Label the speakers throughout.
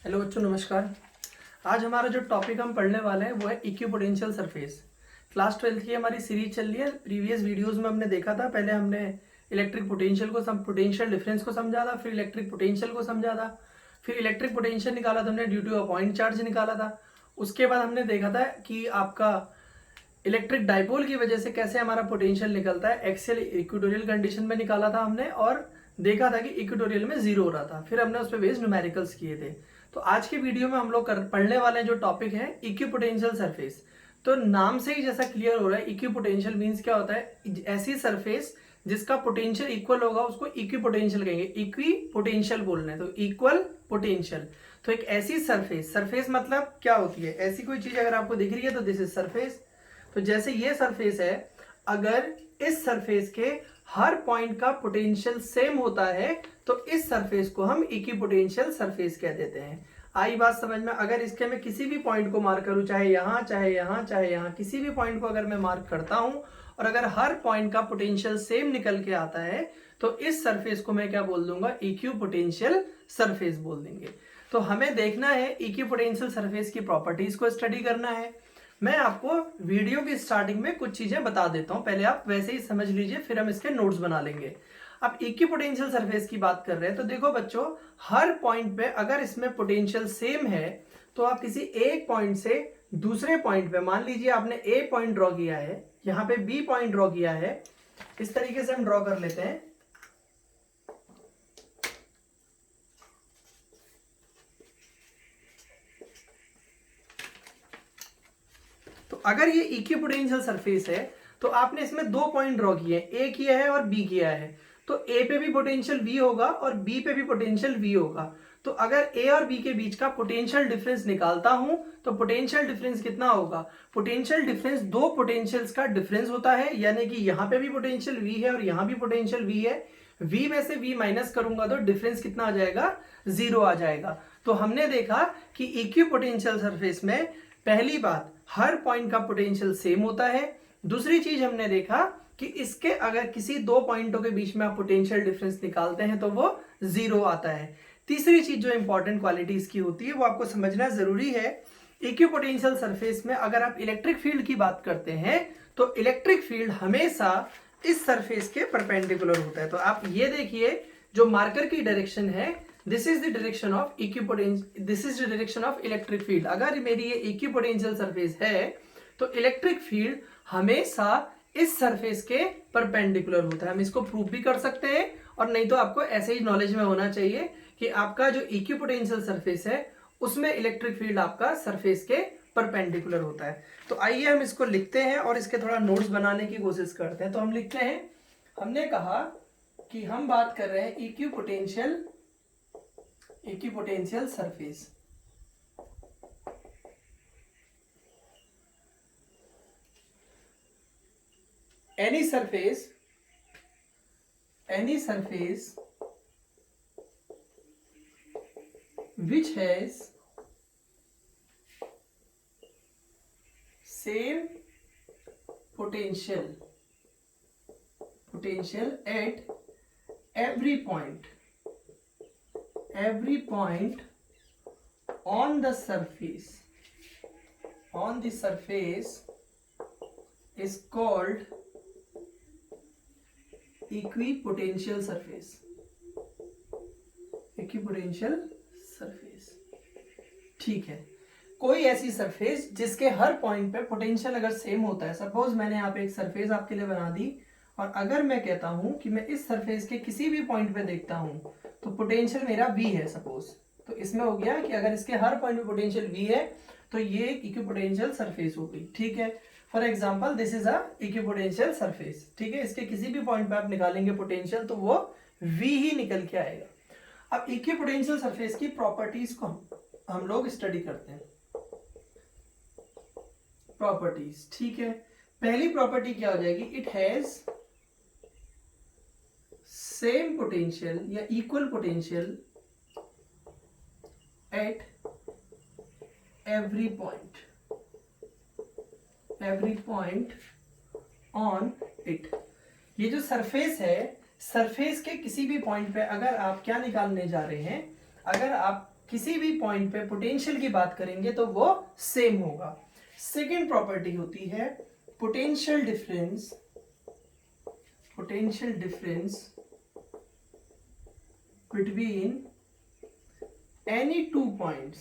Speaker 1: Hello बच्चों, नमस्कार। आज हमारा जो टॉपिक हम पढ़ने वाले हैं वो है इक्विपोटेंशियल सरफेस। क्लास 12 की हमारी सीरीज चल रही है। प्रीवियस वीडियोस में हमने देखा था, पहले हमने इलेक्ट्रिक पोटेंशियल को पोटेंशियल डिफरेंस को समझा था, फिर इलेक्ट्रिक पोटेंशियल को समझा था, फिर इलेक्ट्रिक पोटेंशियल निकाला था हमने due to a point charge निकाला था। उसके बाद हमने देखा था कि आपका इलेक्ट्रिक डाइपोल की वजह से कैसे हमारा पोटेंशियल निकलता है, एक्सियल इक्वेटोरियल कंडीशन में निकाला था हमने, और देखा था कि इक्वेटोरियल में जीरो हो रहा था। फिर हमने उस पर बेस्ड न्यूमेरिकल्स किए थे। तो आज की वीडियो में हम लोग पढ़ने वाले हैं जो टॉपिक है इक्विपोटेंशियल सरफेस। तो नाम से ही जैसा क्लियर हो रहा है, इक्विपोटेंशियल मींस क्या होता है, ऐसी सरफेस जिसका पोटेंशियल इक्वल होगा उसको इक्विपोटेंशियल कहेंगे। इक्विपोटेंशियल बोलना है तो इक्वल पोटेंशियल। तो एक ऐसी सरफेस, सरफेस मतलब क्या होती है, ऐसी कोई चीज अगर आपको दिख रही है तो दिस इज सरफेस। तो जैसे ये सरफेस है, अगर इस सरफेस के हर पॉइंट का पोटेंशियल सेम होता है तो इस सरफेस को हम इक्विपोटेंशियल सरफेस कह देते हैं। आई बात समझ में? अगर इसके मैं किसी भी पॉइंट को मार्क करूं, चाहे यहां चाहे यहां चाहे यहां, किसी भी पॉइंट को अगर मैं मार्क करता हूं और अगर हर पॉइंट का पोटेंशियल सेम निकल के आता है तो इस सरफेस को मैं क्या बोल दूंगा, इक्विपोटेंशियल सरफेस बोल देंगे। तो हमें देखना है इक्विपोटेंशियल सरफेस की प्रॉपर्टीज को स्टडी करना है। मैं आपको वीडियो की स्टार्टिंग में कुछ चीजें बता देता हूं, पहले आप वैसे ही समझ लीजिए, फिर हम इसके नोट्स बना लेंगे। अब इक्विपोटेंशियल सरफेस की बात कर रहे हैं तो देखो बच्चों, हर पॉइंट पे अगर इसमें पोटेंशियल सेम है तो आप किसी एक पॉइंट से दूसरे पॉइंट पे, मान लीजिए आपने ए पॉइंट ड्रॉ किया है, यहां पे बी पॉइंट ड्रॉ किया है, इस तरीके से हम ड्रॉ कर लेते हैं। तो अगर ये इक्विपोटेंशियल सरफेस है तो आपने इसमें दो पॉइंट ड्रॉ किए हैं, ए किया है और बी किया है। तो ए पे भी पोटेंशियल वी होगा और बी पे भी पोटेंशियल वी होगा। तो अगर ए और बी के बीच का पोटेंशियल डिफरेंस निकालता हूं तो पोटेंशियल डिफरेंस कितना होगा, पोटेंशियल डिफरेंस दो पोटेंशियल्स का डिफरेंस होता है, यानी कि यहां पे भी पोटेंशियल वी है और यहां भी पोटेंशियल वी है। वी में से वी माइनस करूंगा तो डिफरेंस कितना आ जाएगा, जीरो आ जाएगा। तो हमने देखा कि इक्विपोटेंशियल सरफेस में पहली बात, हर पॉइंट का पोटेंशियल सेम होता है। दूसरी चीज हमने देखा कि इसके अगर किसी दो पॉइंटों के बीच में आप पोटेंशियल डिफरेंस निकालते हैं तो वो जीरो आता है। तीसरी चीज जो इंपॉर्टेंट क्वालिटी इसकी होती है वो आपको समझना जरूरी है। इक्विपोटेंशियल सरफेस में अगर आप इलेक्ट्रिक फील्ड की बात करते हैं तो इलेक्ट्रिक फील्ड हमेशा इस सरफेस के परपेंडिकुलर होता है। तो आप ये देखिए, जो मार्कर की डायरेक्शन है, this is the direction of equipotential, this is the direction of electric field. अगर मेरी ये इक्विपोटेंशियल सरफेस है तो इलेक्ट्रिक फील्ड हमेशा इस सरफेस के परपेंडिकुलर होता है। हम इसको प्रूव भी कर सकते हैं, और नहीं तो आपको ऐसे ही नॉलेज में होना चाहिए कि आपका जो इक्विपोटेंशियल सरफेस है उसमें इलेक्ट्रिक फील्ड आपका सरफेस के परपेंडिकुलर होता है। तो आइए हम इसको लिखते हैं और इसके थोड़ा नोट्स बनाने की कोशिश करते हैं। तो हम लिखते हैं, हमने कहा कि हम बात कर रहे हैं equipotential surface. any surface which has same potential at every point on the surface is called equipotential surface. ठीक है, कोई ऐसी सरफेस जिसके हर पॉइंट पे पोटेंशियल अगर सेम होता है। सपोज मैंने यहाँ पे एक सरफेस आपके लिए बना दी, और अगर मैं कहता हूं कि मैं इस सरफेस के किसी भी पॉइंट पे देखता हूं तो पोटेंशियल मेरा v है सपोज, तो इसमें हो गया कि अगर इसके हर पॉइंट पे पोटेंशियल v है तो ये एक इक्विपोटेंशियल सरफेस हो गई। ठीक है, for example this is a equipotential surface. ठीक है, इसके किसी भी पॉइंट पे आप निकालेंगे पोटेंशियल तो वो v ही निकल के आएगा। अब इक्विपोटेंशियल सरफेस की प्रॉपर्टीज को हम लोग स्टडी करते हैं। प्रॉपर्टीज, ठीक है, पहली प्रॉपर्टी क्या हो जाएगी, इट हैज सेम पोटेंशियल या equal potential at every point on it. ये जो सरफेस है, सरफेस के किसी भी पॉइंट पे अगर आप क्या निकालने जा रहे हैं, अगर आप किसी भी पॉइंट पे पोटेंशियल की बात करेंगे तो वो सेम होगा। सेकेंड प्रॉपर्टी होती है potential difference, potential difference between any two points,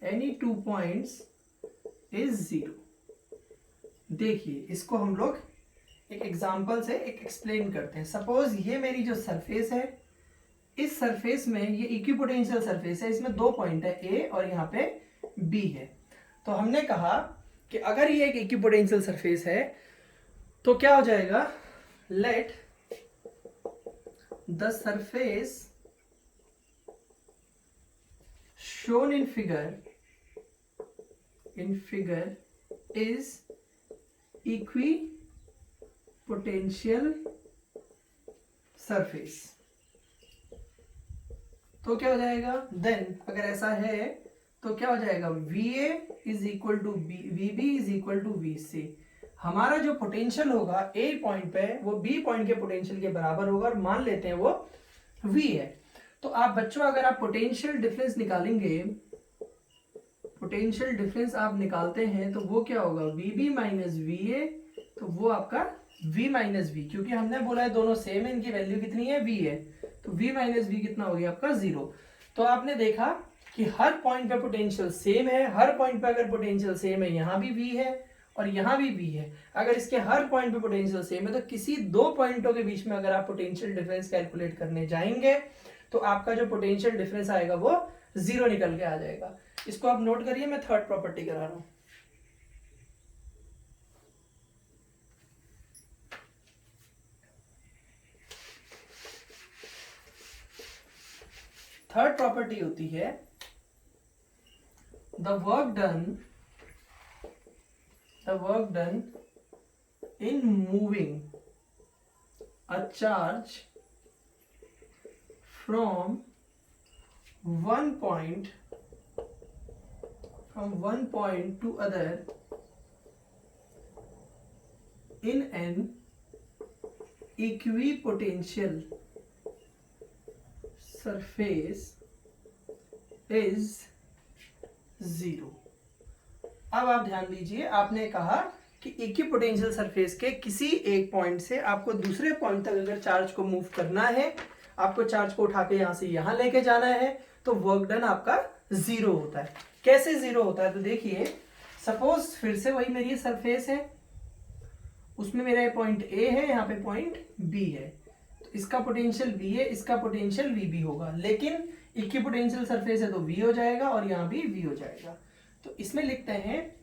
Speaker 1: any two points is zero. देखिए इसको हम लोग एक एग्जांपल से एक एक्सप्लेन करते हैं। सपोज ये मेरी जो सरफेस है, इस सरफेस में ये इक्विपोटेंशियल सरफेस है, इसमें दो पॉइंट है ए और यहाँ पे बी है। तो हमने कहा कि अगर ये एक इक्विपोटेंशियल सरफेस है तो क्या हो जाएगा, let the surface shown in figure is equipotential surface। तो क्या हो जाएगा, देन अगर ऐसा है तो क्या हो जाएगा, VA is equal to VB is equal to VC। हमारा जो पोटेंशियल होगा A पॉइंट पे वो B पॉइंट के पोटेंशियल के बराबर होगा और मान लेते हैं वो V है। तो आप बच्चों अगर आप पोटेंशियल डिफरेंस निकालेंगे, पोटेंशियल डिफरेंस आप निकालते हैं तो वो क्या होगा, VB माइनस VA, तो वो आपका V माइनस V, क्योंकि हमने बोला है दोनों सेम है, इनकी वैल्यू कितनी है, V है, तो V माइनस V कितना हो गया आपका 0। तो आपने देखा कि हर पॉइंट पे पोटेंशियल सेम है, हर पॉइंट पे अगर पोटेंशियल सेम है यहाँ भी V है और यहाँ भी V है। अगर इसके हर पॉइंट पे पोटेंशियल सेम है तो किसी दो पॉइंटों के बीच में अगर आप पोटेंशियल डिफरेंस कैलकुलेट करने जाएंगे तो आपका जो पोटेंशियल डिफरेंस आएगा वो 0 निकल के आ जाएगा। इसको आप नोट करिए, मैं थर्ड प्रॉपर्टी करा रहा हूं। थर्ड प्रॉपर्टी होती है the work done in moving a charge from one point to other in an equipotential surface is 0। अब आप ध्यान दीजिए, आपने कहा कि इक्विपोटेंशियल सरफेस के किसी एक पॉइंट से आपको दूसरे पॉइंट तक अगर चार्ज को मूव करना है, आपको चार्ज को उठा के यहां से यहां लेके जाना है, तो वर्क डन आपका 0 होता है। कैसे 0 होता है, तो देखिए सपोज फिर से वही मेरी सरफेस है, उसमें मेरा पॉइंट ए है, यहाँ पे पॉइंट बी है, तो इसका पोटेंशियल बी है, इसका पोटेंशियल वी बी होगा, लेकिन इक्विपोटेंशियल सरफेस है तो वी हो जाएगा और यहाँ भी वी हो जाएगा। तो इसमें लिखते हैं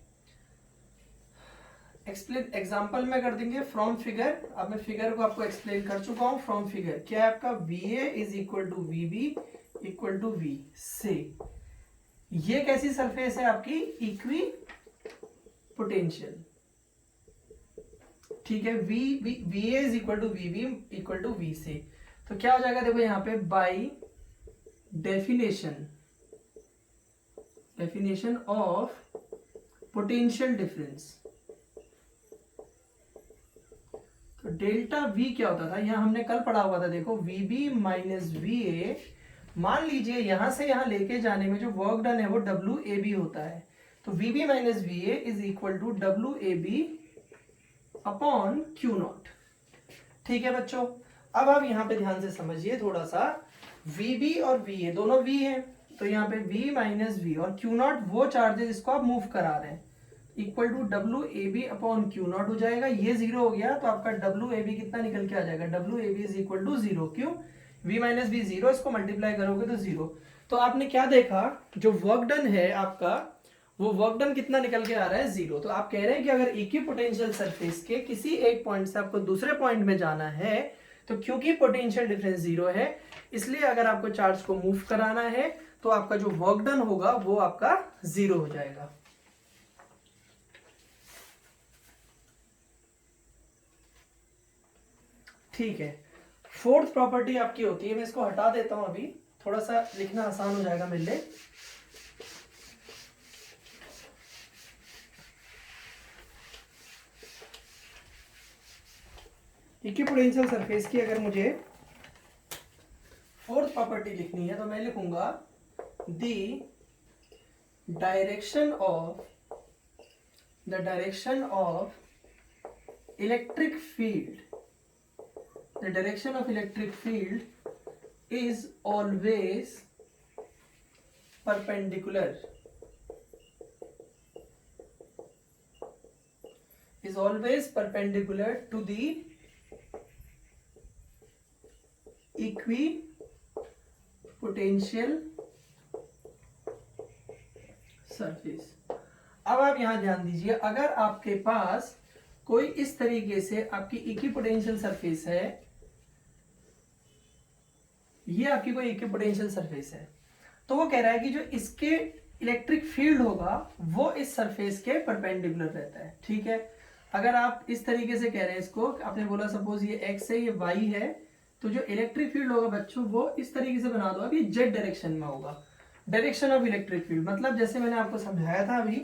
Speaker 1: एक्सप्लेन, एग्जांपल में कर देंगे फ्रॉम फिगर। अब मैं फिगर को आपको एक्सप्लेन कर चुका हूं। फ्रॉम फिगर क्या है आपका, VA is equal to VB equal to V से ये कैसी सरफेस है आपकी, इक्वी पोटेंशियल, ठीक है। VA is equal to VB equal to V से, तो क्या हो जाएगा, देखो यहाँ पे by definition of potential difference, तो डेल्टा V क्या होता था, यहां हमने कल पढ़ा हुआ था, देखो VB माइनस VA, मान लीजिए यहां से यहां लेके जाने में जो वर्क डन है वो WAB होता है, तो VB minus VA is equal to WAB upon Q0। ठीक है बच्चों, अब आप यहां पे ध्यान से समझिए थोड़ा सा, VB और VA दोनों V है, तो यहाँ पे V माइनस V और Q0 वो चार्जेस इसको आप मूव करा रहे हैं, equal to WAB upon Q0 हो जाएगा। ये 0 हो गया तो आपका WAB कितना निकल के आ जाएगा, WAB इज इक्वल टू 0। क्यों, V माइनस V 0, इसको मल्टीप्लाई करोगे तो 0। तो आपने क्या देखा, जो वर्क डन है आपका वो वर्क डन कितना निकल के आ रहा है, 0। तो आप कह रहे हैं कि अगर इक्विपोटेंशियल सरफेस के किसी एक पॉइंट से आपको दूसरे पॉइंट में जाना है तो क्योंकि पोटेंशियल डिफरेंस 0 है, इसलिए अगर आपको चार्ज को मूव कराना है तो आपका जो वर्क डन होगा वो आपका 0 हो जाएगा। ठीक है, फोर्थ प्रॉपर्टी आपकी होती है, मैं इसको हटा देता हूं अभी, थोड़ा सा लिखना आसान हो जाएगा मेरे लिए। इक्विपोटेंशियल सरफेस की अगर मुझे फोर्थ प्रॉपर्टी लिखनी है तो मैं लिखूंगा the direction of electric field is always perpendicular to the equipotential surface. अब आप यहां ध्यान दीजिए, अगर आपके पास कोई इस तरीके से आपकी इक्विपोटेंशियल सरफेस है, ये आपकी कोई इक्विपोटेंशियल सरफेस है, तो वो कह रहा है कि जो इसके इलेक्ट्रिक फील्ड होगा वो इस सरफेस के परपेंडिकुलर रहता है। ठीक है, अगर आप इस तरीके से कह रहे हैं इसको, आपने बोला सपोज ये एक्स है ये वाई है, तो जो इलेक्ट्रिक फील्ड होगा बच्चों वो इस तरीके से बना दो आप, ये जेड डायरेक्शन में होगा, डायरेक्शन ऑफ इलेक्ट्रिक फील्ड। मतलब जैसे मैंने आपको समझाया था अभी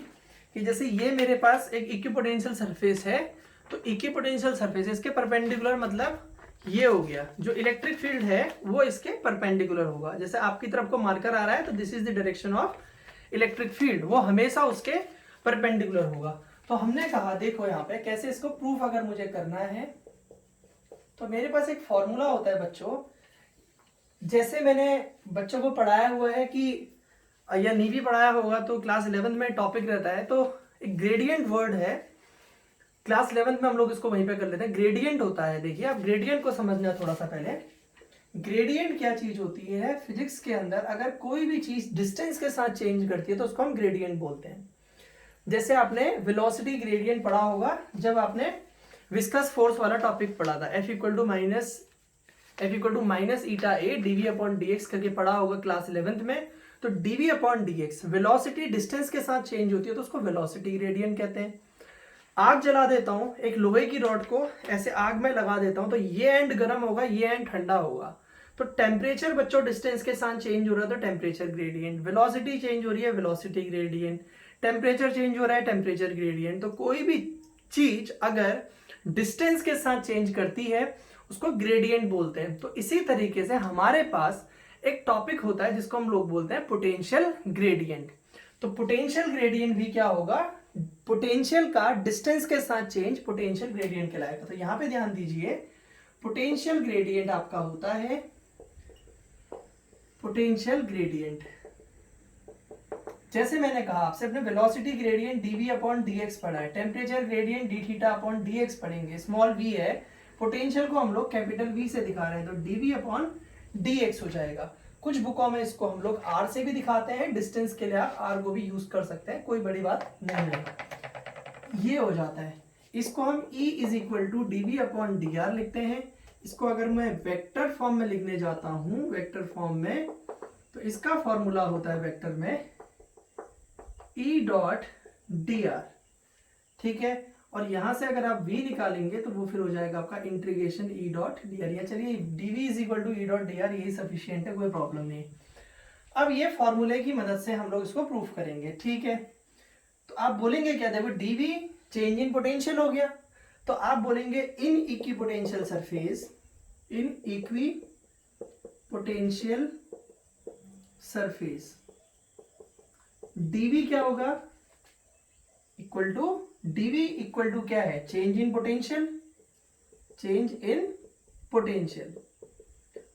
Speaker 1: कि जैसे ये मेरे पास एक इक्विपोटेंशियल सरफेस है, तो इक्विपोटेंशियल सरफेस इसके परपेंडिकुलर मतलब ये हो गया, जो इलेक्ट्रिक फील्ड है वो इसके परपेंडिकुलर होगा। जैसे आपकी तरफ को मार्कर आ रहा है तो this is the direction of electric field, वो हमेशा उसके परपेंडिकुलर होगा। तो हमने कहा देखो यहाँ पे कैसे इसको प्रूफ अगर मुझे करना है, तो मेरे पास एक फॉर्मूला होता है बच्चों, जैसे मैंने बच्चों को पढ़ाया हुआ है कि, या नहीं भी पढ़ाया होगा तो क्लास 11 में टॉपिक रहता है, तो एक ग्रेडियंट वर्ड है, क्लास 11 में हम लोग इसको वहीं पे कर लेते हैं। ग्रेडियंट होता है, देखिए आप ग्रेडियंट को समझना थोड़ा सा पहले। ग्रेडियंट क्या चीज होती है फिजिक्स के अंदर, अगर कोई भी चीज डिस्टेंस के साथ चेंज करती है तो उसको हम ग्रेडियंट बोलते हैं। जैसे आपने वेलोसिटी ग्रेडियंट पढ़ा होगा जब आपने विस्कस फोर्स वाला टॉपिक पढ़ा था, F equal to minus eta A dv upon dx करके पढ़ा होगा क्लास 11th में। तो dv upon dx velocity distance के साथ चेंज होती है तो उसको वेलोसिटी ग्रेडियंट कहते हैं। आग जला देता हूं, एक लोहे की रॉड को ऐसे आग में लगा देता हूं, तो ये एंड गर्म होगा ये एंड ठंडा होगा, तो टेम्परेचर बच्चों डिस्टेंस के साथ चेंज हो रहा है तो टेम्परेचर ग्रेडियंट, वेलोसिटी चेंज हो रही है वेलोसिटी ग्रेडियंट, टेम्परेचर चेंज हो रहा है टेम्परेचर ग्रेडियंट। तो कोई भी चीज अगर डिस्टेंस के साथ चेंज करती है उसको ग्रेडियंट बोलते हैं। तो इसी तरीके से हमारे पास एक टॉपिक होता है जिसको हम लोग बोलते हैं पोटेंशियल ग्रेडियंट। तो पोटेंशियल ग्रेडियंट भी क्या होगा, पोटेंशियल का डिस्टेंस के साथ चेंज पोटेंशियल ग्रेडियंट कहलाएगा। तो यहां पे ध्यान दीजिए, पोटेंशियल ग्रेडियंट आपका होता है पोटेंशियल ग्रेडियंट, जैसे मैंने कहा आपसे अपने velocity gradient dv upon dx पढ़ा है, temperature gradient d theta upon dx पढ़ेंगे, स्मॉल v है, पोटेंशियल को हम लोग कैपिटल V से दिखा रहे हैं तो dv अपॉन dx हो जाएगा। कुछ बुकों में इसको हम लोग r से भी दिखाते हैं, डिस्टेंस के लिए आप r को भी यूज कर सकते हैं, कोई बड़ी बात नहीं है। ये हो जाता है, इसको हम E is equal to dv upon dr लिखते हैं। इसको अगर मैं वेक्टर फॉर्म में लिखने जाता हूं, वेक्टर फॉर्म में, तो इसका फॉर्मूला होता है वेक्टर में E डॉट dr, ठीक है। और यहां से अगर आप v निकालेंगे तो वो फिर हो जाएगा आपका इंटीग्रेशन E डॉट dr, या चलिए dv is equal to E dot dr, यही सफिशियंट है, कोई प्रॉब्लम नहीं। अब ये फॉर्मूले की मदद से हम लोग इसको प्रूफ करेंगे, ठीक है। तो आप बोलेंगे क्या, देखो dv चेंज इन पोटेंशियल हो गया, तो आप बोलेंगे in equipotential surface, in equipotential surface dv क्या होगा, equal to dv equal to क्या है, change in potential, change in potential.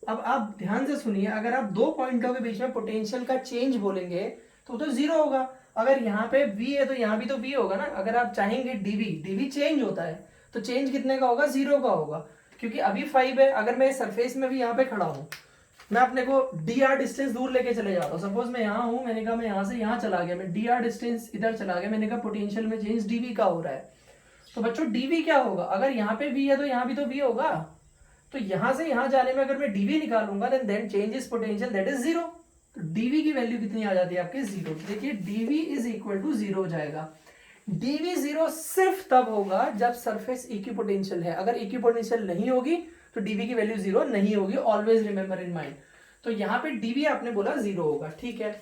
Speaker 1: अब आप ध्यान से सुनिए, अगर आप दो पॉइंटों के बीच में पोटेंशियल का चेंज बोलेंगे तो जीरो होगा। अगर यहाँ पे v है तो यहाँ भी तो v होगा ना। अगर आप चाहेंगे dv चेंज होता है तो चेंज कितने का होगा, जीरो का होगा, क्योंकि अभी 5 है। अगर मैं सरफेस में भी यहाँ पे खड़ा हूं, मैं अपने को dr डिस्टेंस दूर लेके चले जाता हूँ, सपोज मैं यहाँ हूं, मैंने कहा मैं यहाँ से यहाँ चला गया, मैं dr डिस्टेंस इधर चला गया, मैंने कहा पोटेंशियल में चेंज dv का हो रहा है। तो बच्चों dv क्या होगा, अगर यहाँ पे v है तो यहाँ भी तो v होगा, तो यहां से यहां जाने में अगर मैं dv निकालूंगा then change is potential that is zero. तो dv की वैल्यू कितनी आ जाती है आपके, जीरो। देखिए dv is equal to zero हो जाएगा। dv जीरो सिर्फ तब होगा जब सरफेस इक्विपोटेंशियल है, अगर इक्विपोटेंशियल नहीं होगी तो dv की वैल्यू जीरो नहीं होगी, ऑलवेज रिमेंबर इन माइंड। तो यहाँ पे dv आपने बोला जीरो होगा, ठीक है।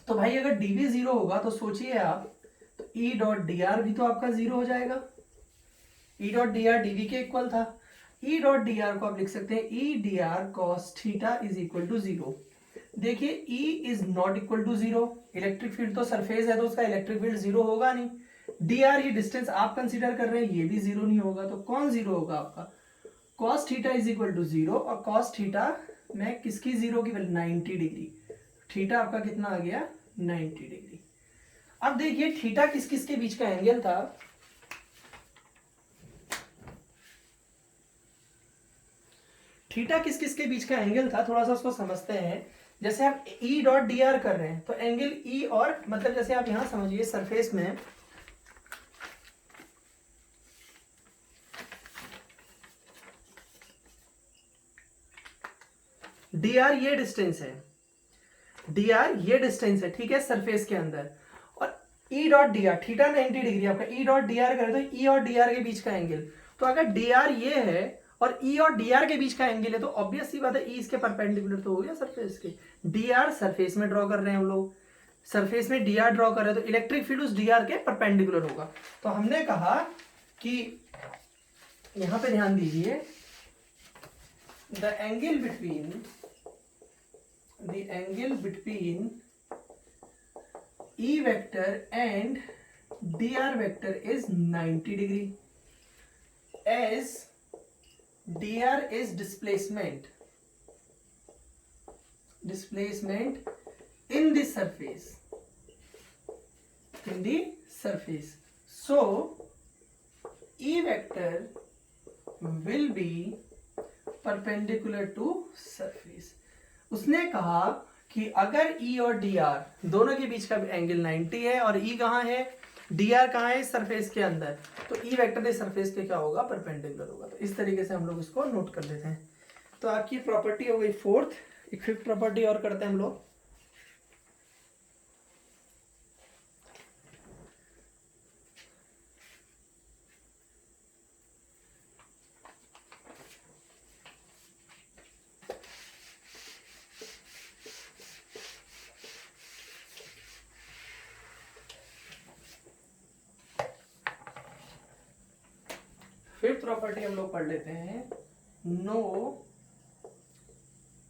Speaker 1: तो भाई अगर dv जीरो होगा तो सोचिए आप, तो E डॉट dr भी तो आपका जीरो हो जाएगा। E डॉट dr dv के इक्वल था, E डॉट dr को आप लिख सकते हैं E dr cos theta is equal to zero. देखिए E is not equal to 0, electric field तो सरफेस है तो उसका इलेक्ट्रिक फील्ड 0 होगा नहीं। dr ये डिस्टेंस आप कंसीडर कर रहे हैं, ये भी 0 नहीं होगा, तो कौन 0 होगा आपका, cos theta is equal to 0, और cos थीटा में किसकी 0 की वैल्यू 90 डिग्री, थीटा आपका कितना आ गया 90 डिग्री। अब देखिए थीटा किस किस के बीच का एंगल था, थीटा किस किस के बीच का एंगल था, थोड़ा सा उसको समझते हैं। जैसे आप E डॉट डी आर कर रहे हैं तो एंगल E और मतलब जैसे आप यहां समझिए सरफेस में डी आर ये डिस्टेंस है, डी आर ये डिस्टेंस है, ठीक है, सरफेस के अंदर, और E dot D R theta 90 degree आपका, ई डॉट डी आर करें तो ई और डी आर के बीच का एंगल, तो अगर डी आर ये है और ई और डी आर के बीच का एंगल है तो ऑब्वियस सी बात है ई इसके परपेंडिकुलर तो हो गया सरफेस के। डी आर सरफेस में ड्रॉ कर रहे हैं हम लोग, सरफेस में डी आर ड्रॉ कर रहे हैं तो इलेक्ट्रिक फील्ड उस डी आर के परपेंडिकुलर होगा। तो हमने कहा कि यहां पे ध्यान दीजिए, the angle between E vector and dr vector is 90 degree, as dr is displacement in the surface, so E vector will be perpendicular to surface। उसने कहा कि अगर E और dr दोनों के बीच का एंगल 90 है और E कहाँ है, dr कहाँ है सरफेस के अंदर, तो E वेक्टर इस सरफेस के क्या होगा परपेंडिकुलर होगा। तो इस तरीके से हम लोग इसको नोट कर लेते हैं। तो आपकी प्रॉपर्टी हो गई फोर्थ, एक फिफ्थ प्रॉपर्टी और करते हैं हम लोग। फिफ्थ प्रॉपर्टी हम लोग पढ़ लेते हैं, no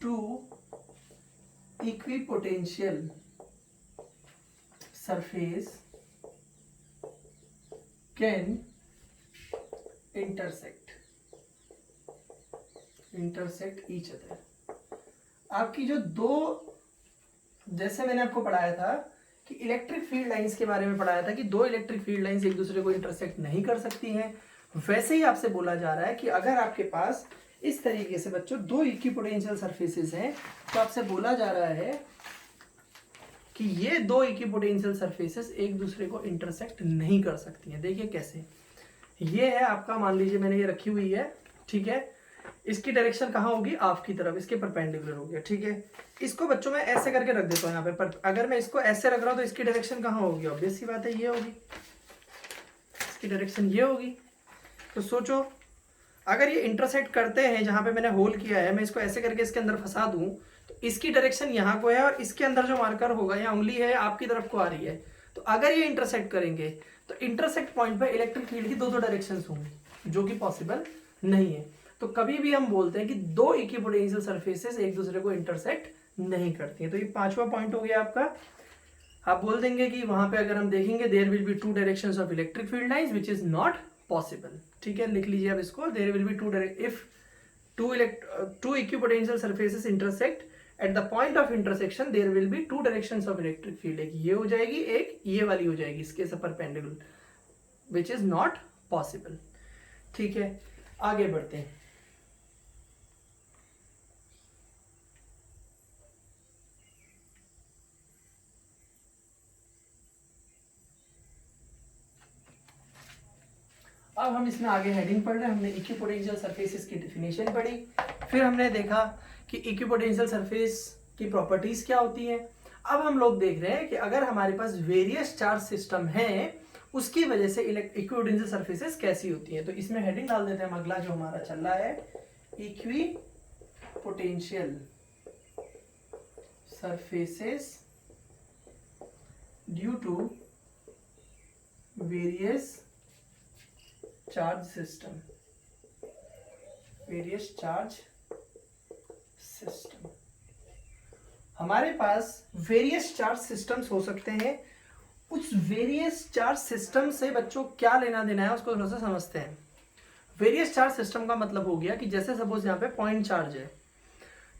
Speaker 1: two equipotential surface can intersect each other. आपकी जो दो, जैसे मैंने आपको पढ़ाया था कि इलेक्ट्रिक फील्ड लाइंस के बारे में पढ़ाया था कि दो इलेक्ट्रिक फील्ड लाइंस एक दूसरे को इंटरसेक्ट नहीं कर सकती हैं, वैसे ही आपसे बोला जा रहा है कि अगर आपके पास इस तरीके से बच्चों दो इक्विपोटेंशियल सरफेसेस हैं तो आपसे बोला जा रहा है कि ये दो इक्विपोटेंशियल सरफेसेस एक दूसरे को इंटरसेक्ट नहीं कर सकती हैं। देखिए कैसे, ये है आपका, मान लीजिए मैंने ये रखी हुई है, ठीक है, इसकी डायरेक्शन कहाँ होगी, आपकी तरफ, इसके परपेंडिकुलर हो गया, ठीक है। इसको बच्चों मैं ऐसे करके रख देता हूँ यहाँ पे, पर अगर मैं इसको ऐसे रख रहा हूँ तो इसकी डायरेक्शन कहाँ होगी, ऑब्वियस सी बात है ये होगी, इसकी डायरेक्शन ये होगी। तो सोचो अगर ये इंटरसेक्ट करते हैं, जहां पे मैंने होल किया है, मैं इसको ऐसे करके इसके अंदर फंसा दूं तो इसकी डायरेक्शन यहाँ को है और इसके अंदर जो मार्कर होगा या उंगली है आपकी तरफ को आ रही है। तो अगर ये इंटरसेक्ट करेंगे तो इंटरसेक्ट पॉइंट पर इलेक्ट्रिक फील्ड की दो डायरेक्शंस होंगी, जो कि पॉसिबल नहीं है। तो कभी भी हम बोलते हैं कि दो इक्विपोटेंशियल सरफेसेस एक दूसरे को इंटरसेक्ट नहीं करती हैं। तो ये पांचवा पॉइंट हो गया आपका। आप बोल देंगे कि वहां पे अगर हम देखेंगे there will be two directions of electric field lines which is not possible, ठीक है, लिख लीजिए अब इसको, there will be if two equipotential surfaces intersect at the point of intersection there will be two directions of electric field, एक ये हो जाएगी, एक ये वाली हो जाएगी, इसके से perpendicular, which is not possible, ठीक है। आगे बढ़ते हैं। अब हम इसमें आगे हेडिंग पढ़ रहे हैं। हमने इक्विपोटेंशियल सरफेसेस की डेफिनेशन पढ़ी, फिर हमने देखा कि इक्विपोटेंशियल सरफेस की प्रॉपर्टीज क्या होती हैं। अब हम लोग देख रहे हैं कि अगर हमारे पास वेरियस चार्ज सिस्टम है उसकी वजह से इक्विपोटेंशियल सरफेसेस कैसी होती हैं। तो इसमें हेडिंग डाल देते हैं, अगला जो हमारा चल रहा है, equipotential surfaces due to various charge system, हमारे पास वेरियस चार्ज सिस्टम्स हो सकते हैं। उस वेरियस चार्ज सिस्टम से बच्चों क्या लेना देना है उसको थोड़ा सा समझते हैं। वेरियस चार्ज सिस्टम का मतलब हो गया कि जैसे सपोज यहाँ पे पॉइंट चार्ज है,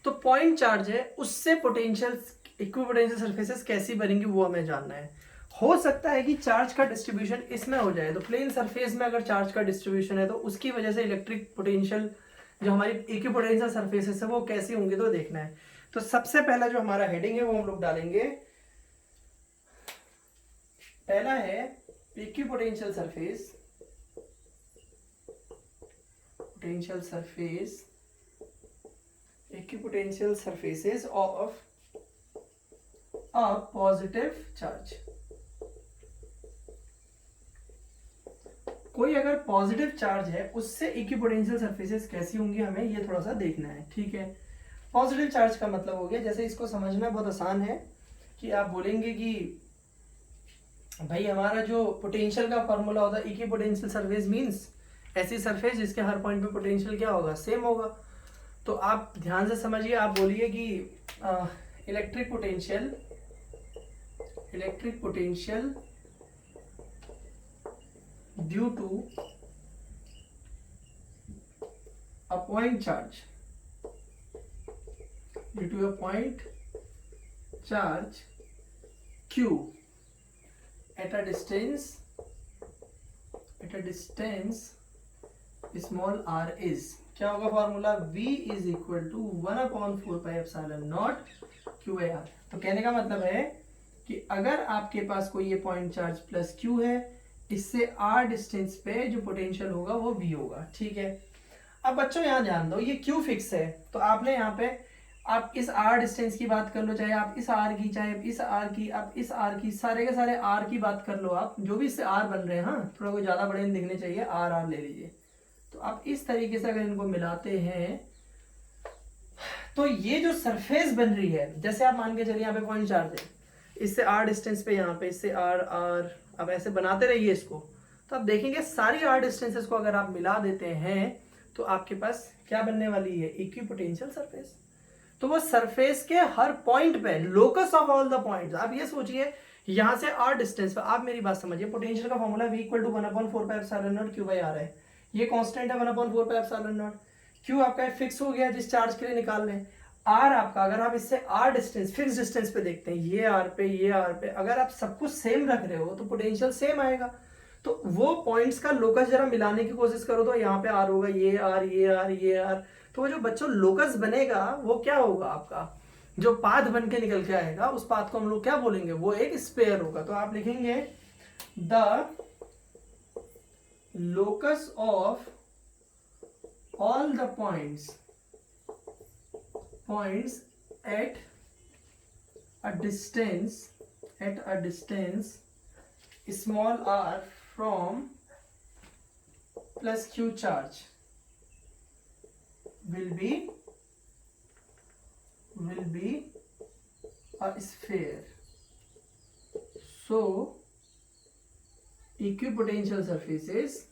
Speaker 1: तो पॉइंट चार्ज है उससे पोटेंशियल इक्विपोटेंशियल सरफेसेस कैसी बनेंगी वो हमें जानना है। हो सकता है कि चार्ज का डिस्ट्रीब्यूशन इसमें हो जाए, तो प्लेन सरफेस में अगर चार्ज का डिस्ट्रीब्यूशन है तो उसकी वजह से इलेक्ट्रिक पोटेंशियल जो हमारी इक्विपोटेंशियल सरफेसेस है वो कैसी होंगी तो देखना है। तो सबसे पहला जो हमारा हेडिंग है वो हम लोग डालेंगे, पहला है equipotential surface, potential surface, equipotential surfaces of a positive charge। कोई अगर पॉजिटिव चार्ज है उससे इक्विपोटेंशियल सरफेसेस कैसी होंगी हमें ये थोड़ा सा देखना है, ठीक है। पॉजिटिव चार्ज का मतलब हो गया, जैसे इसको समझना बहुत आसान है कि आप बोलेंगे कि भाई हमारा जो पोटेंशियल का फॉर्मूला होता है इक्विपोटेंशियल सरफेस मींस ऐसी सरफेस जिसके हर पॉइंट पे पोटेंशियल क्या होगा, सेम होगा। तो आप ध्यान से समझिए, आप बोलिए कि electric potential due to a point charge, due to a point charge Q at a distance small r is, क्या होगा formula, V is equal to 1/4πε0 Q/r। तो कहने का मतलब है कि अगर आपके पास कोई ये पॉइंट चार्ज प्लस Q है, इससे r डिस्टेंस पे जो पोटेंशियल होगा वो V होगा, ठीक है। अब बच्चों यहाँ ध्यान दो, ये Q फिक्स है, तो आपने यहाँ पे आप इस r डिस्टेंस की बात कर लो, चाहे आप इस r की, चाहे इस r की, आप इस r की, सारे के सारे r की बात कर लो, आप जो भी इससे r बन रहे हैं, हाँ थोड़ा कोई ज्यादा बड़े दिखने चाहिए, r ले लीजिए। तो आप इस तरीके से अगर इनको मिलाते हैं तो ये जो सरफेस बन रही है, जैसे आप मान के चलिए यहाँ पे पॉइंट चार्ज है, इससे r डिस्टेंस पे, यहाँ पे इससे r, अब ऐसे बनाते रहिए इसको, तो आप देखेंगे सारी r डिस्टेंसेस को अगर आप मिला देते हैं तो आपके पास क्या बनने वाली है, इक्विपोटेंशियल सरफेस। तो वो सरफेस के हर पॉइंट पे, locus of all the points, आप ये सोचिए यहां से r डिस्टेंस पे, आप मेरी बात समझिए, पोटेंशियल का formula V equal to 1/4πε0 Q/r है, ये कांस्टेंट है 1/4πε0। Q आपका फिक्स हो गया जिस चार्ज के लिए निकाल रहे हैं, R आपका, अगर आप इससे R डिस्टेंस, फिक्स डिस्टेंस पे देखते हैं, ये R पे, ये R पे, अगर आप सब कुछ सेम रख रहे हो तो पोटेंशियल सेम आएगा। तो वो पॉइंट्स का लोकस जरा मिलाने की कोशिश करो, तो यहाँ पे R होगा, ये R, ये R, ये R, तो वो जो बच्चों लोकस बनेगा वो क्या होगा, आपका जो पाथ बन के निकल के आएगा उस पाथ को हम लोग क्या बोलेंगे, वो एक स्पेयर होगा। तो आप लिखेंगे the locus of all the points at a distance small r from plus Q charge will be a sphere. So equipotential surfaces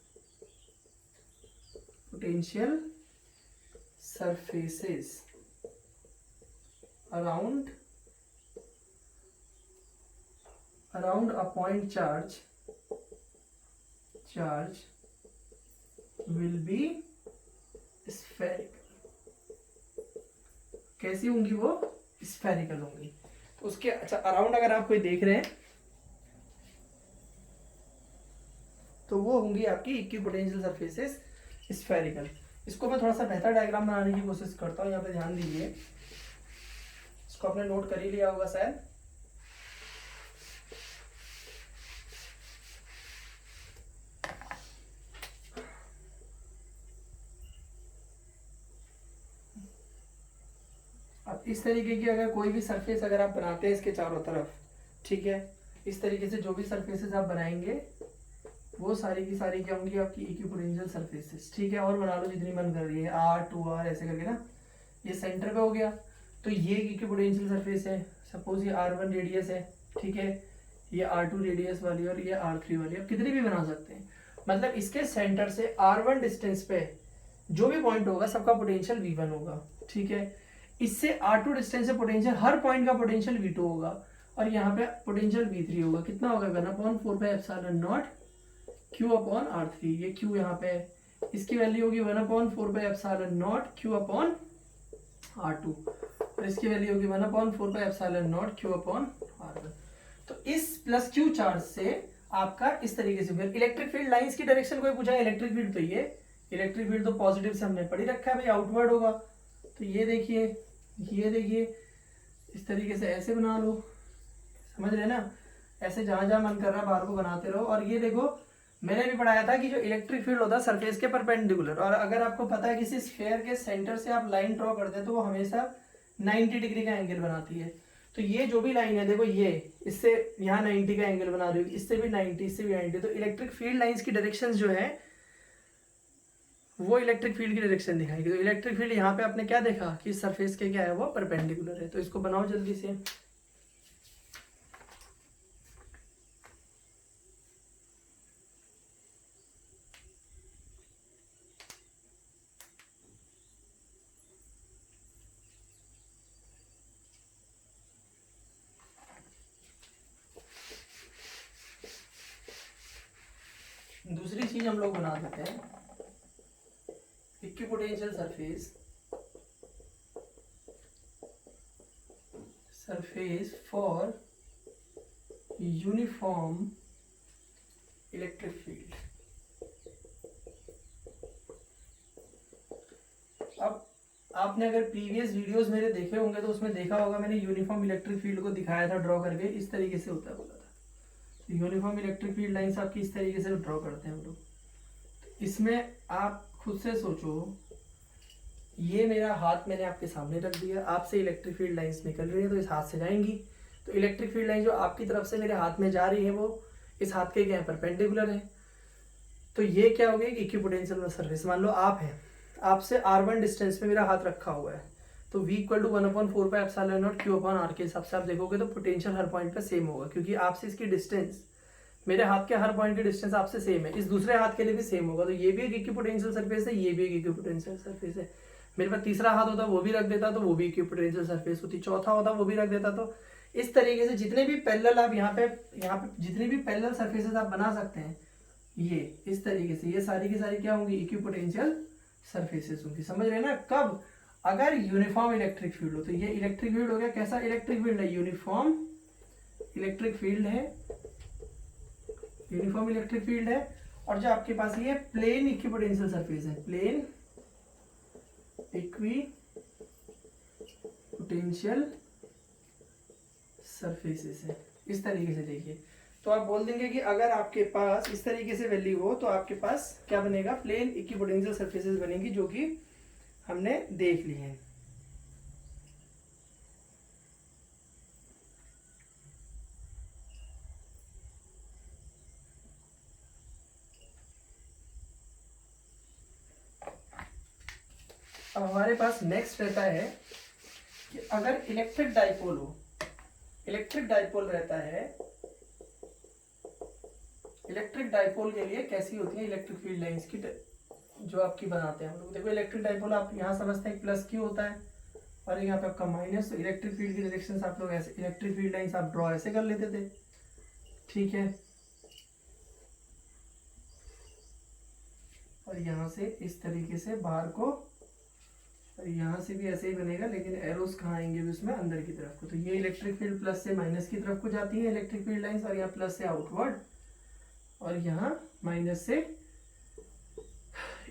Speaker 1: around a point charge will be spherical। कैसी होंगी वो, स्फेरिकल होंगी। तो उसके अच्छा अराउंड अगर आप कोई देख रहे हैं तो वो होंगी आपकी इक्विपोटेंशियल सरफेसेस स्फेरिकल। इसको मैं थोड़ा सा बेहतर डायग्राम बनाने की कोशिश करता हूँ, यहाँ पे ध्यान दीजिए, इसको आपने नोट कर ही लिया होगा शायद। अब इस तरीके की अगर कोई भी सरफेस अगर आप बनाते हैं इसके चारों तरफ, ठीक है, इस तरीके से जो भी सरफेसेस आप बनाएंगे वो सारी की सारी क्या होंगी, आपकी इक्विपोटेंशियल सरफेसेस, ठीक है। और बना लो जितनी मन कर रही है, R 2R ऐसे करके ना, ये सेंटर पे हो गया, तो ये इक्विपोटेंशियल सरफेस है, सपोज ये R1 रेडियस है, ठीक है, ये R2 रेडियस वाली और ये R3 वाली, आप कितनी भी बना सकते हैं। मतलब इसके सेंटर से R1 डिस्टेंस पे जो भी पॉइंट होगा सबका पोटेंशियल V1 होगा, ठीक है। इससे R2 डिस्टेंस से पोटेंशियल, हर पॉइंट का पोटेंशियल V2 होगा और यहाँ पे पोटेंशियल V3 होगा। कितना होगा 1/4πε0 Q अपॉन R3, ये Q यहाँ पे है, इसकी वैल्यू होगी 1/4πε0 Q अपॉन R2 और इसकी वैल्यू होगी 1/4πε0 Q अपॉन R1। तो इस प्लस Q चार्ज से आपका इस तरीके से इलेक्ट्रिक फील्ड लाइंस की डायरेक्शन कोई पूछा है, इलेक्ट्रिक फील्ड तो ये इलेक्ट्रिक फील्ड तो पॉजिटिव से हमने पढ़ी रखा है भाई, आउटवर्ड होगा। तो ये देखिए इस तरीके से ऐसे बना लो, समझ रहे ना, ऐसे जहां जहां मन कर रहा है बाहर को बनाते रहो। और ये देखो मैंने भी पढ़ाया था कि जो इलेक्ट्रिक फील्ड होता है सरफेस के परपेंडिकुलर, और अगर आपको पता है किसी स्फीयर के सेंटर से आप लाइन ड्रॉ करते हैं तो वो हमेशा 90 डिग्री का एंगल बनाती है। तो ये जो भी लाइन है देखो, ये इससे यहाँ 90 का एंगल बना रही होगी, इससे भी 90, इससे भी 90। तो इलेक्ट्रिक फील्ड लाइंस की डायरेक्शन जो है वो इलेक्ट्रिक फील्ड की डायरेक्शन दिखाएगी। तो इलेक्ट्रिक फील्ड यहाँ पे आपने क्या देखा कि सरफेस के क्या है वो परपेंडिकुलर है। तो इसको बनाओ जल्दी से। दूसरी चीज हम लोग बना देते हैं, equipotential surface for uniform electric field. अब आपने अगर प्रीवियस वीडियोस मेरे देखे होंगे तो उसमें देखा होगा मैंने यूनिफॉर्म इलेक्ट्रिक फील्ड को दिखाया था ड्रॉ करके, इस तरीके से होता है बोला था। तो यूनिफॉर्म इलेक्ट्रिक फील्ड लाइंस आपकी इस तरीके से ड्रॉ करते हैं हम लोग। तो इसमें आप खुद से सोचो, ये मेरा हाथ मैंने आपके सामने रख दिया, आपसे इलेक्ट्रिक फील्ड लाइंस निकल रही है तो इस हाथ से जाएंगी। तो इलेक्ट्रिक फील्ड लाइन जो आपकी तरफ से मेरे हाथ में जा रही है वो इस हाथ के क्या परपेंडिकुलर है। तो ये क्या हो गया, इक्विपोटेंशियल सरफेस। मान लो आप है, आपसे R1 डिस्टेंस पे मेरा हाथ रखा हुआ है, तो V = 1/4πε0 Q अपॉन R के हिसाब से आप देखोगे तो पोटेंशियल हर पॉइंट पे सेम होगा, क्योंकि आपसे इसकी डिस्टेंस, मेरे हाथ के हर पॉइंट की डिस्टेंस आपसे सेम है, इस दूसरे हाथ के लिए भी सेम होगा। तो ये भी एक इक्विपोटेंशियल सरफेस है, ये भी एक इक्विपोटेंशियल सरफेस है। मेरे पास तीसरा हाथ होता वो भी रख देता तो वो भी इक्विपोटेंशियल सरफेस होती, चौथा होता वो भी रख देता। तो इस तरीके से जितने भी पैरेलल आप यहाँ पे जितनी भी पैरेलल सरफेसेस आप बना सकते हैं, ये इस तरीके से ये सारी की सारी क्या होंगी, इक्विपोटेंशियल सरफेसेस होंगी। समझ रहे ना, कब, अगर यूनिफॉर्म इलेक्ट्रिक फील्ड हो। तो ये इलेक्ट्रिक फील्ड हो गया, कैसा इलेक्ट्रिक फील्ड है, यूनिफॉर्म इलेक्ट्रिक फील्ड है, यूनिफॉर्म इलेक्ट्रिक फील्ड है। और जो आपके पास ये प्लेन इक्विपोटेंशियल सरफेस है, प्लेन इक्विपोटेंशियल सरफेसेस है, इस तरीके से देखिए। तो आप बोल देंगे कि अगर आपके पास इस तरीके से वैल्यू हो तो आपके पास क्या बनेगा, प्लेन इक्विपोटेंशियल सरफेसेस बनेंगी, जो कि हमने देख ली है। अब हमारे पास नेक्स्ट रहता है कि अगर इलेक्ट्रिक डाइपोल हो, इलेक्ट्रिक डाइपोल रहता है, इलेक्ट्रिक डाइपोल के लिए कैसी होती है इलेक्ट्रिक फील्ड लाइंस की जो आपकी बनाते हैं हम लोग। देखो इलेक्ट्रिक डाइपोल आप यहाँ समझते हैं प्लस Q होता है और यहाँ पे आपका माइनस। तो इलेक्ट्रिक फील्ड की डायरेक्शन आप लोग ऐसे, इलेक्ट्रिक फील्ड लाइंस आप ड्रॉ ऐसे कर लेते थे, ठीक है। और यहाँ से इस तरीके से बाहर को, और यहाँ से भी ऐसे ही बनेगा, लेकिन एरोस कहाँ आएंगे भी उसमें अंदर की तरफ को। तो ये इलेक्ट्रिक फील्ड प्लस से माइनस की तरफ को जाती है इलेक्ट्रिक फील्ड लाइंस, और यहाँ प्लस से आउटवर्ड और यहाँ माइनस से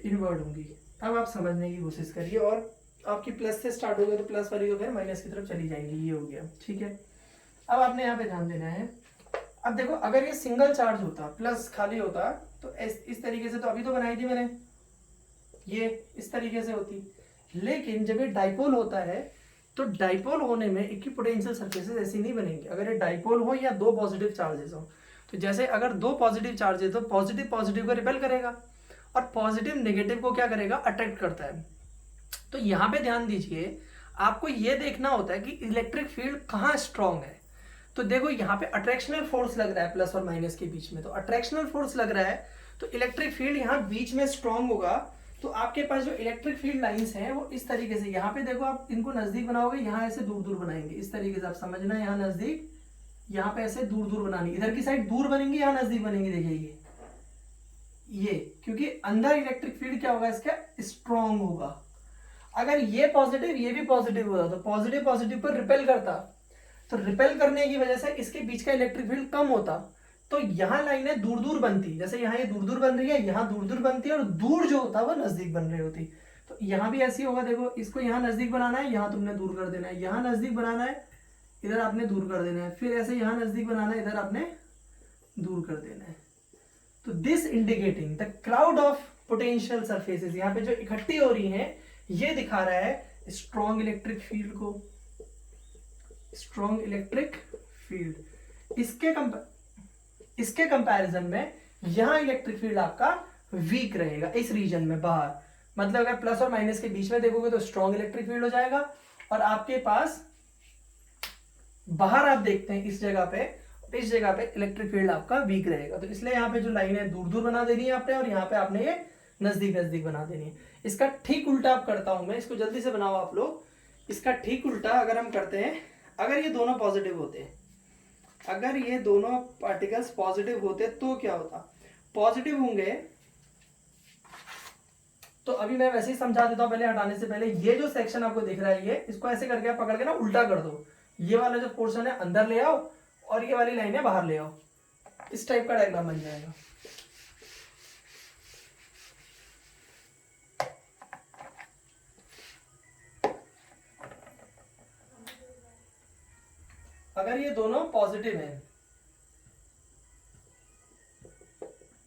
Speaker 1: इनवर्ड होंगी। अब आप समझने की कोशिश करिए, और आपकी प्लस से स्टार्ट हो गया तो प्लस वाली तो फिर माइनस की तरफ चली जाएंगी, ये हो गया, ठीक है। अब आपने यहाँ पे ध्यान देना है, अब देखो अगर ये सिंगल चार्ज होता, प्लस खाली होता, तो इस तरीके से तो अभी तो बनाई थी मैंने, ये इस तरीके से होती। लेकिन जब ये डाइपोल होता है तो डाइपोल होने में इक्विपोटेंशियल सरफेसेस ऐसी नहीं बनेंगी। अगर ये डाइपोल हो या दो पॉजिटिव चार्जेस हो, तो जैसे अगर दो पॉजिटिव चार्जेस तो पॉजिटिव पॉजिटिव को रिपेल करेगा और पॉजिटिव नेगेटिव को क्या करेगा, अट्रैक्ट करता है। तो यहाँ पे ध्यान दीजिए, आपको ये देखना होता है कि इलेक्ट्रिक फील्ड कहाँ स्ट्रांग है। तो देखो यहाँ पे अट्रैक्शनल फोर्स लग रहा है प्लस और माइनस के बीच में, तो अट्रैक्शनल फोर्स लग रहा है तो इलेक्ट्रिक फील्ड यहाँ बीच में स्ट्रांग होगा। तो आपके पास जो इलेक्ट्रिक फील्ड लाइंस हैं वो इस तरीके से, यहाँ पे देखो आप इनको नजदीक बनाओगे, यहाँ ऐसे दूर दूर बनाएंगे, इस तरीके से आप समझना, यहाँ नजदीक, यहाँ पे ऐसे दूर दूर बनानी, इधर की साइड दूर बनेंगी, यहाँ नजदीक बनेंगी, देखिए ये क्योंकि अंदर इलेक्ट्रिक फील्ड क्या होगा इसका, स्ट्रॉन्ग होगा। अगर ये पॉजिटिव ये भी पॉजिटिव होता तो पॉजिटिव पॉजिटिव पर रिपेल करता, तो रिपेल करने की वजह से इसके बीच का इलेक्ट्रिक फील्ड कम होता, तो यहाँ लाइनें दूर दूर बनती, जैसे यहाँ ये दूर दूर बन रही है, यहाँ दूर दूर बनती है, और दूर जो होता है वो नजदीक बन रही होती। तो यहाँ भी ऐसी होगा, देखो इसको यहाँ नजदीक बनाना है, यहाँ तुमने दूर कर देना है, यहाँ नजदीक बनाना है, इधर आपने दूर कर देना है, फिर ऐसे यहाँ नजदीक बनाना है, इधर आपने दूर कर देना है। तो this indicating the cloud of potential surfaces, यहाँ पे जो इकट्ठी हो रही हैं ये दिखा रहा है स्ट्रॉन्ग इलेक्ट्रिक फील्ड को, स्ट्रॉन्ग इलेक्ट्रिक फील्ड। इसके कंपैरिजन में यहां इलेक्ट्रिक फील्ड आपका वीक रहेगा इस रीजन में बाहर, मतलब अगर प्लस और माइनस के बीच में देखोगे तो स्ट्रॉन्ग इलेक्ट्रिक फील्ड हो जाएगा, और आपके पास बाहर आप देखते हैं इस जगह पे इलेक्ट्रिक फील्ड आपका वीक रहेगा। तो इसलिए यहाँ पे जो लाइन है दूर दूर बना देनी है आपने, और यहाँ पे आपने ये नजदीक नजदीक बना देनी है। इसका ठीक उल्टा आप करता हूं मैं, इसको जल्दी से बनाओ आप लोग। इसका ठीक उल्टा अगर हम करते हैं, अगर ये दोनों पॉजिटिव होते हैं, अगर ये दोनों पार्टिकल्स पॉजिटिव होते तो क्या होता, पॉजिटिव होंगे तो अभी मैं वैसे ही समझा देता हूं, पहले हटाने से पहले ये जो सेक्शन आपको दिख रहा है ये, इसको ऐसे करके आप पकड़ के ना उल्टा कर दो, ये वाला जो पोर्शन है अंदर ले आओ और ये वाली लाइन है बाहर ले आओ, इस टाइप का डायग्राम बन जाएगा। अगर ये दोनों पॉजिटिव हैं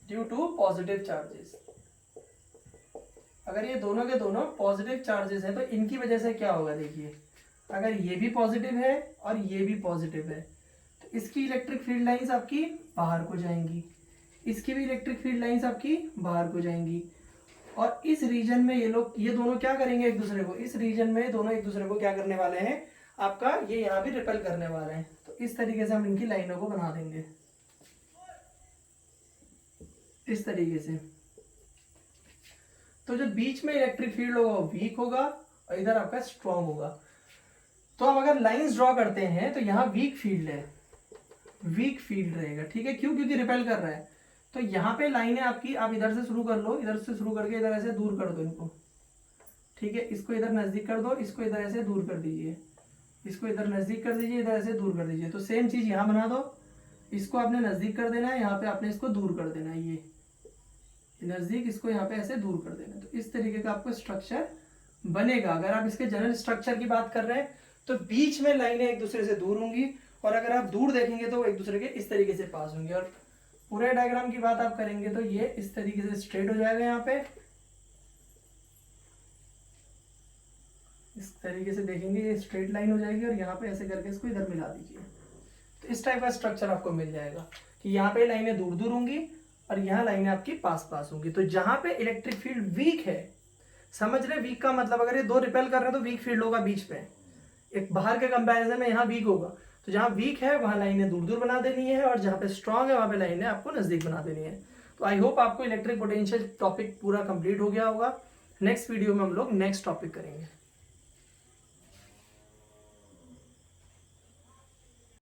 Speaker 1: ड्यू टू पॉजिटिव चार्जेस, अगर ये दोनों के दोनों पॉजिटिव चार्जेस हैं तो इनकी वजह से क्या होगा, देखिए अगर ये भी पॉजिटिव है और ये भी पॉजिटिव है तो इसकी इलेक्ट्रिक फील्ड लाइंस आपकी बाहर को जाएंगी, इसकी भी इलेक्ट्रिक फील्ड लाइंस आपकी बाहर को जाएंगी, और इस रीजन में ये दोनों क्या करेंगे एक दूसरे को, इस रीजन में दोनों एक दूसरे को क्या करने वाले हैं, आपका ये यहाँ भी रिपेल करने वाले हैं। तो इस तरीके से हम इनकी लाइनों को बना देंगे इस तरीके से। तो जो बीच में इलेक्ट्रिक फील्ड होगा वो वीक होगा और इधर आपका स्ट्रॉन्ग होगा। तो अब अगर लाइंस ड्रॉ करते हैं तो यहाँ वीक फील्ड है, वीक फील्ड रहेगा, ठीक है, क्यों, क्योंकि रिपेल कर रहा है। तो यहाँ पे लाइन है आपकी, आप इधर से शुरू कर लो, इधर से शुरू करके इधर ऐसे दूर कर दो इनको, ठीक है, इसको इधर नजदीक कर दो, इसको इधर ऐसे दूर कर दीजिए, इसको इधर नजदीक कर दीजिए, इधर ऐसे दूर कर दीजिए। तो सेम चीज यहाँ बना दो, इसको आपने नजदीक कर देना है, यहाँ पे आपने इसको दूर कर देना है, ये नजदीक, इसको यहाँ पे ऐसे दूर कर देना है। तो इस तरीके का आपको स्ट्रक्चर बनेगा। अगर आप इसके जनरल स्ट्रक्चर की बात कर रहे हैं तो बीच में लाइनें एक दूसरे से दूर होंगी, और अगर आप दूर देखेंगे तो एक दूसरे के इस तरीके से पास होंगे, और पूरे डायग्राम की बात आप करेंगे तो ये इस तरीके से स्ट्रेट हो जाएगा, यहाँ पे इस तरीके से देखेंगे ये स्ट्रेट लाइन हो जाएगी, और यहाँ पे ऐसे करके इसको इधर मिला दीजिए। तो इस टाइप का स्ट्रक्चर आपको मिल जाएगा कि यहाँ पे लाइनें दूर दूर होंगी और यहाँ लाइनें आपकी पास पास होंगी। तो जहां पे इलेक्ट्रिक फील्ड वीक है, समझ रहे, वीक का मतलब अगर ये दो रिपेल कर रहे हैं तो वीक फील्ड होगा बीच पे, एक बाहर के कंपैरिजन में यहाँ वीक होगा। तो जहां वीक है वहां लाइनें दूर दूर बना देनी है, और जहां पे स्ट्रांग है वहां पे लाइनें आपको नजदीक बना देनी है। तो आई होप आपको इलेक्ट्रिक पोटेंशियल टॉपिक पूरा कंप्लीट हो गया होगा। नेक्स्ट वीडियो में हम लोग नेक्स्ट टॉपिक करेंगे।